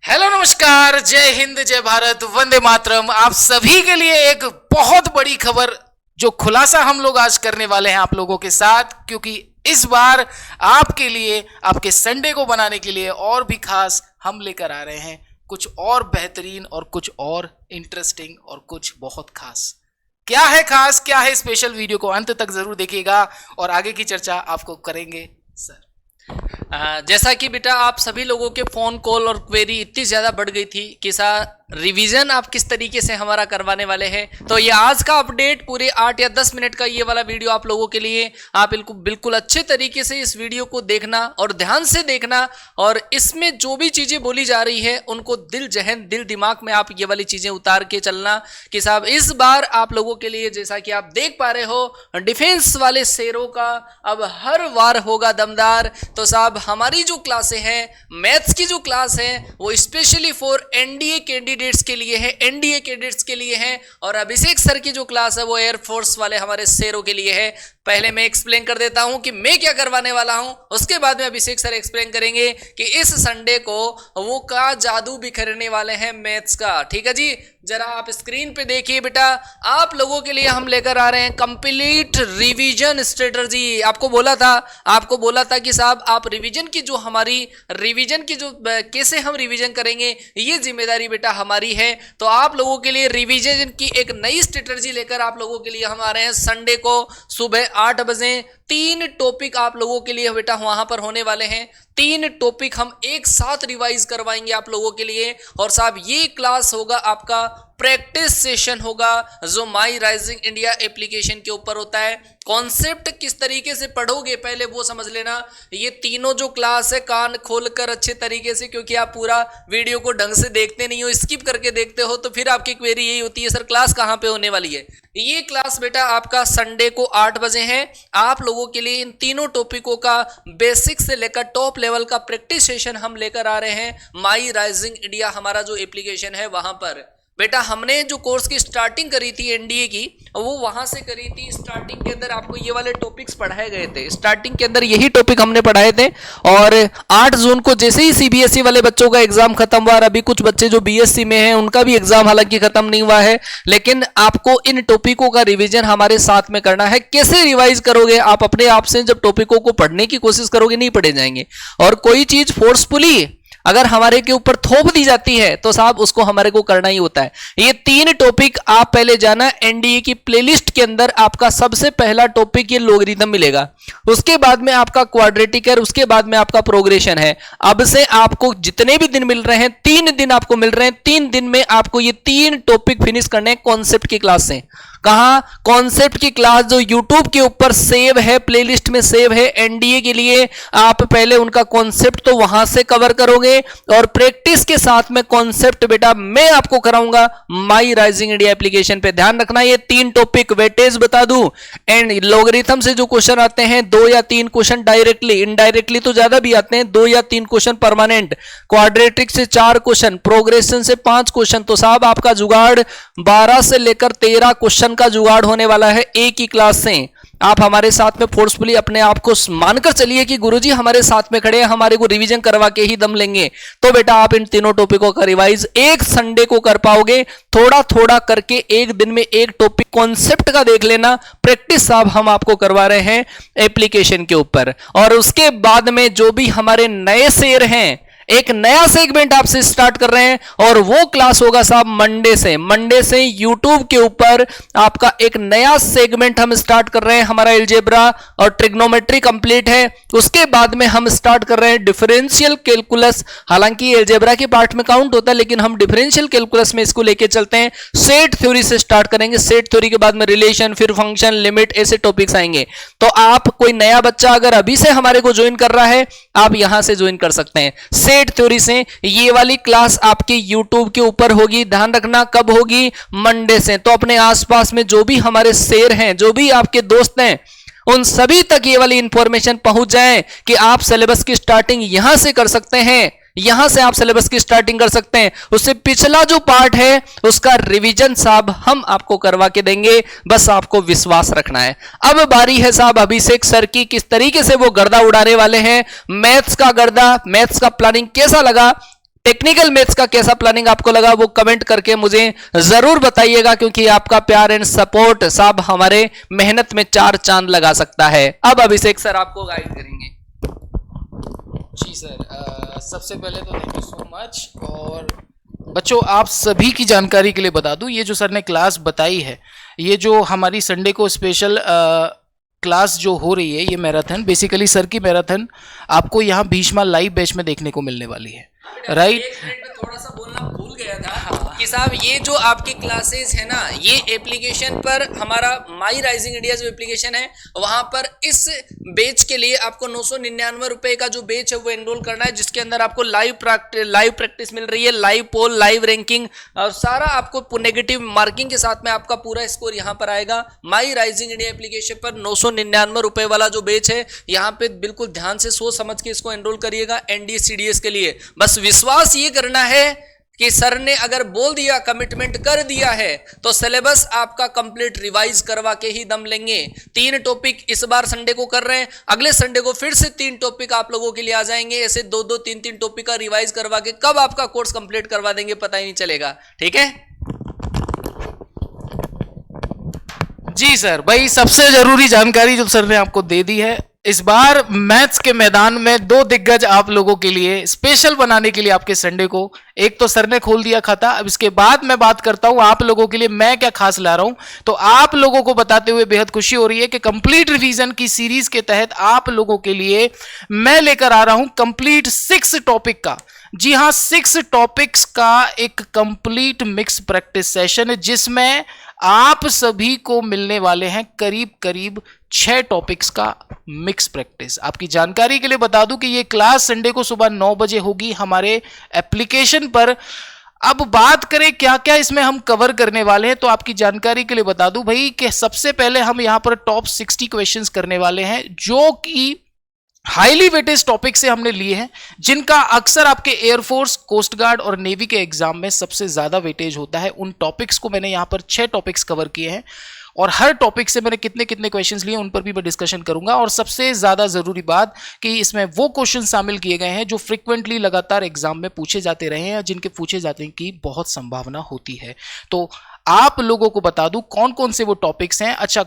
Hello नमस्कार, जय हिंद, जय भारत, वंदे मातरम। आप सभी के लिए एक बहुत बड़ी खबर जो खुलासा हम लोग आज करने वाले हैं आप लोगों के साथ, क्योंकि इस बार आपके लिए, आपके संडे को बनाने के लिए और भी खास हम लेकर आ रहे हैं कुछ और बेहतरीन और कुछ और इंटरेस्टिंग और कुछ बहुत खास। क्या है खास, क्या है स्पेशल, वीडियो को अंत तक जरूर देखिएगा और आगे की चर्चा आपको करेंगे सर। जैसा कि बेटा आप सभी लोगों के फोन कॉल और क्वेरी इतनी ज्यादा बढ़ गई थी कि रिवीजन आप किस तरीके से हमारा करवाने वाले हैं, तो ये आज का अपडेट पूरे 8 या 10 मिनट का ये वाला वीडियो आप लोगों के लिए। आप बिल्कुल अच्छे तरीके से इस वीडियो को देखना और ध्यान से देखना, और इसमें जो भी चीजें बोली जा रही है उनको दिल जहन दिल दिमाग में आप ये वाली चीजें उतार के चलना कि साहब इस बार आप लोगों के लिए, जैसा कि आप देख पा रहे हो, डिफेंस वाले शेरों का अब हर वार होगा दमदार। तो साहब हमारी जो क्लासें हैं, मैथ्स की जो क्लास है वो स्पेशली फॉर एनडीए कैंडिडेट्स के लिए है, एनडीए कैडेट्स के लिए है, और अभिषेक सर की जो क्लास है वो एयरफोर्स वाले हमारे शेरों के लिए है। पहले मैं एक्सप्लेन कर देता हूं कि मैं क्या करवाने वाला हूं, उसके बाद में अभिषेक सर एक्सप्लेन करेंगे कि इस संडे को वो का जादू बिखरने वाले हैं मैथ्स का। ठीक है जी, जरा आप स्क्रीन पे देखिए बेटा, आप लोगों के लिए हम लेकर आ रहे हैं कंप्लीट रिवीजन स्ट्रेटजी। आपको बोला था कि साहब आप रिवीजन की जो हमारी रिवीजन की जो कैसे हम रिवीजन करेंगे, ये जिम्मेदारी बेटा हमारी है। तो आप लोगों के लिए रिवीजन की एक नई स्ट्रेटजी लेकर आप लोगों के लिए हम आ रहे हैं संडे को सुबह 8 बजे। 3 टॉपिक आप लोगों के लिए बेटा वहां पर होने वाले हैं। 3 टॉपिक हम एक साथ रिवाइज करवाएंगे आप लोगों के लिए। और साहब ये क्लास होगा आपका प्रैक्टिस सेशन होगा जो माई राइजिंग इंडिया एप्लीकेशन के ऊपर होता है। कॉन्सेप्ट किस तरीके से पढ़ोगे पहले वो समझ लेना। ये तीनों जो क्लास है कान खोलकर अच्छे तरीके से, क्योंकि आप पूरा वीडियो को ढंग से देखते नहीं हो, स्किप करके देखते हो, तो फिर आपकी क्वेरी यही होती है सर क्लास कहाँ पे होने वाली है। ये क्लास बेटा आपका संडे को 8 बजे है। आप लोगों के लिए इन तीनों टॉपिकों का बेसिक से लेकर टॉप लेवल का प्रैक्टिस सेशन हम लेकर आ रहे हैं माई राइजिंग इंडिया हमारा जो एप्लीकेशन है वहां पर। बेटा हमने जो कोर्स की स्टार्टिंग करी थी एनडीए की, वो वहां से करी थी। स्टार्टिंग के अंदर आपको ये वाले टॉपिक्स पढ़ाए गए थे, स्टार्टिंग के अंदर यही टॉपिक हमने पढ़ाए थे। और 8 जून को जैसे ही सीबीएसई वाले बच्चों का एग्जाम खत्म हुआ, अभी कुछ बच्चे जो बीएससी में हैं उनका भी एग्जाम हालांकि खत्म नहीं हुआ है, लेकिन आपको इन टॉपिकों का रिवीजन हमारे साथ में करना है। कैसे रिवाइज करोगे आप अपने आप से, जब टॉपिकों को पढ़ने की कोशिश करोगे नहीं पढ़े जाएंगे। और कोई चीज फोर्सफुली अगर हमारे के ऊपर थोप दी जाती है तो साहब उसको हमारे को करना ही होता है। ये 3 टॉपिक आप पहले जाना, एनडीए की प्लेलिस्ट के अंदर आपका सबसे पहला टॉपिक ये लॉगरिथम मिलेगा, उसके बाद में आपका क्वाड्रेटिक है, उसके बाद में आपका प्रोग्रेशन है। अब से आपको जितने भी दिन मिल रहे हैं, 3 दिन आपको मिल रहे हैं, 3 दिन में आपको ये 3 टॉपिक फिनिश करने हैं कॉन्सेप्ट की क्लास से। कहां? कॉन्सेप्ट की क्लास जो यूट्यूब के ऊपर सेव है, प्लेलिस्ट में सेव है एनडीए के लिए। आप पहले उनका कॉन्सेप्ट तो वहां से कवर करोगे और प्रैक्टिस के साथ में कॉन्सेप्ट बेटा मैं आपको कराऊंगा माई राइजिंग इंडिया एप्लीकेशन पे। ध्यान रखना ये 3 टॉपिक वेटेज बता दूं, एंड लॉगरिथम से जो क्वेश्चन आते हैं 2 या 3 क्वेश्चन डायरेक्टली, इनडायरेक्टली तो ज्यादा भी आते हैं, 2 या 3 क्वेश्चन परमानेंट, क्वाड्रेटिक से 4 क्वेश्चन, प्रोग्रेशन से 5 क्वेश्चन। तो साहब आपका जुगाड़ 12 से लेकर 13 क्वेश्चन का जुगाड़ होने वाला है एक ही क्लास से। आप हमारे साथ में फोर्सफुली अपने आप को मानकर चलिए कि गुरुजी हमारे साथ में खड़े हैं, हमारे को रिवीजन करवा के ही दम लेंगे। तो बेटा आप इन तीनों टॉपिकों का रिवाइज एक संडे को कर पाओगे। थोड़ा थोड़ा करके एक दिन में एक टॉपिक कॉन्सेप्ट का देख लेना। प्रैक्टिस साहब हम आपको करवा रहे हैं एप्लीकेशन के ऊपर। और उसके बाद में जो भी हमारे नए शेर हैं, एक नया सेगमेंट आपसे स्टार्ट कर रहे हैं, और वो क्लास होगा साहब मंडे से यूट्यूब के ऊपर आपका एक नया सेगमेंट हम स्टार्ट कर रहे हैं। हमारा एल्जेब्रा और ट्रिग्नोमेट्री कंप्लीट है, उसके बाद में हम स्टार्ट कर रहे हैं डिफरेंशियल कैलकुलस। हालांकि एल्जेब्रा के पार्ट में काउंट होता है, लेकिन हम डिफरेंशियल कैलकुलस में इसको लेके चलते हैं। सेट थ्योरी से स्टार्ट करेंगे, सेट थ्योरी के बाद में रिलेशन, फिर फंक्शन, लिमिट, ऐसे टॉपिक्स आएंगे। तो आप कोई नया बच्चा अगर अभी से हमारे को ज्वाइन कर रहा है, आप यहां से ज्वाइन कर सकते हैं। सेट थ्योरी से ये वाली क्लास आपके YouTube के ऊपर होगी। ध्यान रखना कब होगी? मंडे से। तो अपने आसपास में जो भी हमारे शेर हैं, जो भी आपके दोस्त हैं, उन सभी तक ये वाली इंफॉर्मेशन पहुंच जाए कि आप सिलेबस की स्टार्टिंग यहां से कर सकते हैं। यहां से आप सिलेबस की स्टार्टिंग कर सकते हैं। उससे पिछला जो पार्ट है उसका रिवीजन साहब हम आपको करवा के देंगे, बस आपको विश्वास रखना है। अब बारी है साहब अभिषेक सर की, किस तरीके से वो गर्दा उड़ाने वाले हैं। मैथ्स का गर्दा, मैथ्स का प्लानिंग कैसा लगा टेक्निकल मैथ्स का कैसा प्लानिंग आपको लगा वो कमेंट करके मुझे जरूर बताइएगा, क्योंकि आपका प्यार एंड सपोर्ट साहब हमारे मेहनत में 4 चांद लगा सकता है। अब अभिषेक सर आपको गाइड करेंगे। जी सर, सबसे पहले तो थैंक यू सो मच। और बच्चों, आप सभी की जानकारी के लिए बता दूं, ये जो सर ने क्लास बताई है, ये जो हमारी संडे को स्पेशल क्लास जो हो रही है, ये मैराथन, बेसिकली सर की मैराथन आपको यहाँ भीष्मा लाइव बैच में देखने को मिलने वाली है, राइट? एक मिनट में थोड़ा सा बोलना भूल गया था कि साहब ये जो आपकी क्लासेस है ना, ये एप्लीकेशन पर हमारा माई राइजिंग इंडिया जो एप्लीकेशन है, वहां पर इस बैच के लिए आपको 999 रुपए का जो बैच है वो एनरोल करना है, जिसके अंदर आपको लाइव प्रैक्टिस मिल रही है, लाइव पोल, लाइव रैंकिंग और सारा आपको नेगेटिव मार्किंग के साथ में आपका पूरा स्कोर यहाँ पर आएगा। माई राइजिंग इंडिया एप्लीकेशन पर 999 रुपए वाला जो बैच है, यहाँ पे बिल्कुल ध्यान से सोच समझ के इसको एनरोल करिएगा एनडीए सीडीएस के लिए। बस विश्वास ये करना है कि सर ने अगर बोल दिया, कमिटमेंट कर दिया है, तो सिलेबस आपका कंप्लीट रिवाइज करवा के ही दम लेंगे। 3 टॉपिक इस बार संडे को कर रहे हैं, अगले संडे को फिर से 3 टॉपिक आप लोगों के लिए आ जाएंगे। ऐसे 2-2, 3-3 टॉपिक का रिवाइज करवा के कब आपका कोर्स कंप्लीट करवा देंगे पता ही नहीं चलेगा। ठीक है जी सर, भाई सबसे जरूरी जानकारी जो सर ने आपको दे दी है, इस बार मैथ्स के मैदान में 2 दिग्गज आप लोगों के लिए स्पेशल बनाने के लिए आपके संडे को, एक तो सर ने खोल दिया खाता। अब इसके बाद मैं बात करता हूं आप लोगों के लिए मैं क्या खास ला रहा हूं, तो आप लोगों को बताते हुए बेहद खुशी हो रही है कि कंप्लीट रिवीजन की सीरीज के तहत आप लोगों के लिए मैं लेकर आ रहा हूं कंप्लीट 6 टॉपिक का, जी हां 6 टॉपिक्स का एक कंप्लीट मिक्स प्रैक्टिस सेशन, जिसमें आप सभी को मिलने वाले हैं करीब करीब 6 टॉपिक्स का मिक्स प्रैक्टिस। आपकी जानकारी के लिए बता दूं कि ये क्लास संडे को सुबह 9 बजे होगी हमारे एप्लीकेशन पर। अब बात करें क्या क्या इसमें हम कवर करने वाले हैं, तो आपकी जानकारी के लिए बता दूं भाई कि सबसे पहले हम यहां पर टॉप 60 क्वेश्चंस करने वाले हैं, जो कि हाईली वेटेज टॉपिक से हमने लिए हैं, जिनका अक्सर आपके एयरफोर्स, कोस्ट गार्ड और नेवी के एग्जाम में सबसे ज्यादा वेटेज होता है। उन टॉपिक्स को मैंने यहां पर 6 टॉपिक्स कवर किए हैं और हर टॉपिक से मैंने कितने कितने क्वेश्चंस लिए उन पर भी मैं डिस्कशन करूंगा। और सबसे ज्यादा जरूरी बात कि इसमें वो क्वेश्चन शामिल किए गए हैं जो फ्रीक्वेंटली लगातार एग्जाम में पूछे जाते रहे हैं, जिनके पूछे जाने की बहुत संभावना होती है। तो आप लोगों को बता दूं कौन कौन से वो टॉपिक्स हैं। अच्छा,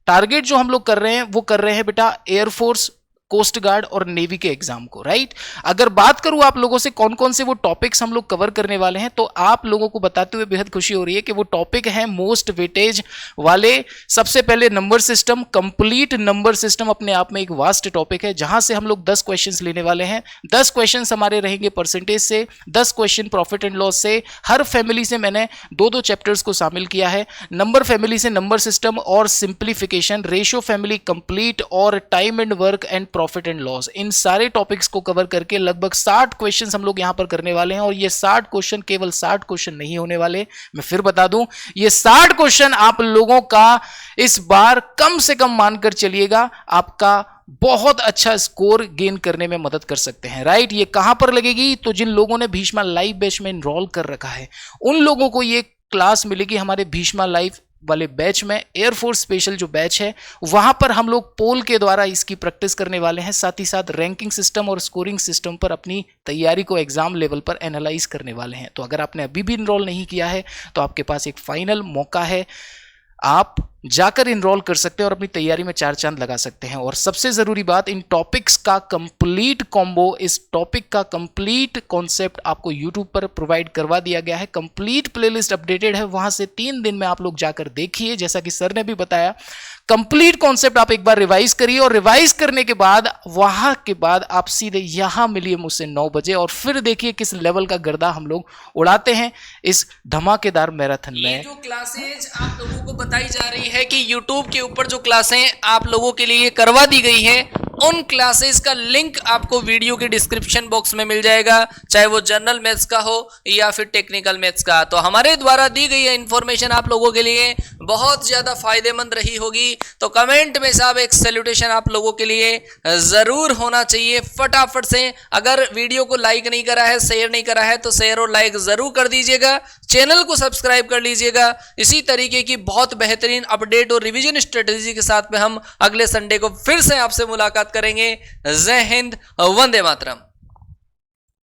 टारगेट जो हम लोग कर रहे हैं वो कर रहे हैं बेटा एयरफोर्स, कोस्ट गार्ड और नेवी के एग्जाम को, राइट? अगर बात करूं आप लोगों से कौन कौन से वो टॉपिक्स हम लोग कवर करने वाले हैं, तो आप लोगों को बताते हुए बेहद खुशी हो रही है कि वो टॉपिक है मोस्ट वेटेज वाले। सबसे पहले number system, complete number system अपने आप में एक वास्ट टॉपिक है, जहां से हम लोग 10 क्वेश्चंस लेने वाले हैं। 10 क्वेश्चंस हमारे रहेंगे परसेंटेज से, 10 क्वेश्चन प्रॉफिट एंड लॉस से। हर फैमिली से मैंने 2-2 चैप्टर्स को शामिल किया है। नंबर फैमिली से नंबर सिस्टम और सिंप्लीफिकेशन, रेशियो फैमिली कंप्लीट और time and work and profit and loss, इन सारे टॉपिक्स को कवर करके लगभग 60 क्वेश्चंस हम लोग यहां पर करने वाले हैं। और ये 60 क्वेश्चन केवल 60 क्वेश्चन नहीं होने वाले, मैं फिर बता दूं, ये 60 क्वेश्चन आप लोगों का इस बार कम से कम मानकर चलिएगा आपका बहुत अच्छा स्कोर गेन करने में मदद कर सकते हैं, राइट? ये कहां पर लगेगी, तो जिन लोगों ने भीष्मा लाइव बैच में एनरोल कर रखा है उन लोगों को ये क्लास मिलेगी हमारे भीष्मा लाइव वाले बैच में। एयरफोर्स स्पेशल जो बैच है वहां पर हम लोग पोल के द्वारा इसकी प्रैक्टिस करने वाले हैं, साथ ही साथ रैंकिंग सिस्टम और स्कोरिंग सिस्टम पर अपनी तैयारी को एग्जाम लेवल पर एनालाइज करने वाले हैं। तो अगर आपने अभी भी इनरोल नहीं किया है तो आपके पास एक फाइनल मौका है, आप जाकर इनरोल कर सकते हैं और अपनी तैयारी में 4 चांद लगा सकते हैं। और सबसे जरूरी बात, इन टॉपिक्स का कंप्लीट कॉम्बो, इस टॉपिक का कंप्लीट कॉन्सेप्ट आपको यूट्यूब पर प्रोवाइड करवा दिया गया है। कंप्लीट प्लेलिस्ट अपडेटेड है, वहां से 3 दिन में आप लोग जाकर देखिए। जैसा कि सर ने भी बताया, कंप्लीट कॉन्सेप्ट आप एक बार रिवाइज करिए और रिवाइज करने के बाद वहां के बाद आप सीधे यहां मिलिए मुझसे 9 बजे और फिर देखिए किस लेवल का गर्दा हम लोग उड़ाते हैं इस धमाकेदार मैराथन में। ये जो क्लासेज आप लोगों को बताई जा रही है कि YouTube के ऊपर जो क्लासें आप लोगों के लिए करवा दी गई है, उन क्लासेस का लिंक आपको वीडियो के डिस्क्रिप्शन बॉक्स में मिल जाएगा, चाहे वो जनरल मैथ्स का हो या फिर टेक्निकल मैथ्स का। तो हमारे द्वारा दी गई इंफॉर्मेशन आप लोगों के लिए बहुत ज्यादा फायदेमंद रही होगी। तो कमेंट में साहब एक सैल्यूटेशन आप लोगों के लिए जरूर होना चाहिए फटाफट से। अगर वीडियो को लाइक नहीं करा है, शेयर नहीं करा है, तो शेयर और लाइक जरूर कर दीजिएगा। चैनल को सब्सक्राइब कर लीजिएगा। इसी तरीके की बहुत बेहतरीन अपडेट और रिवीजन स्ट्रेटेजी के साथ में हम अगले संडे को फिर से आपसे मुलाकात करेंगे। जय हिंद, वंदे मातरम।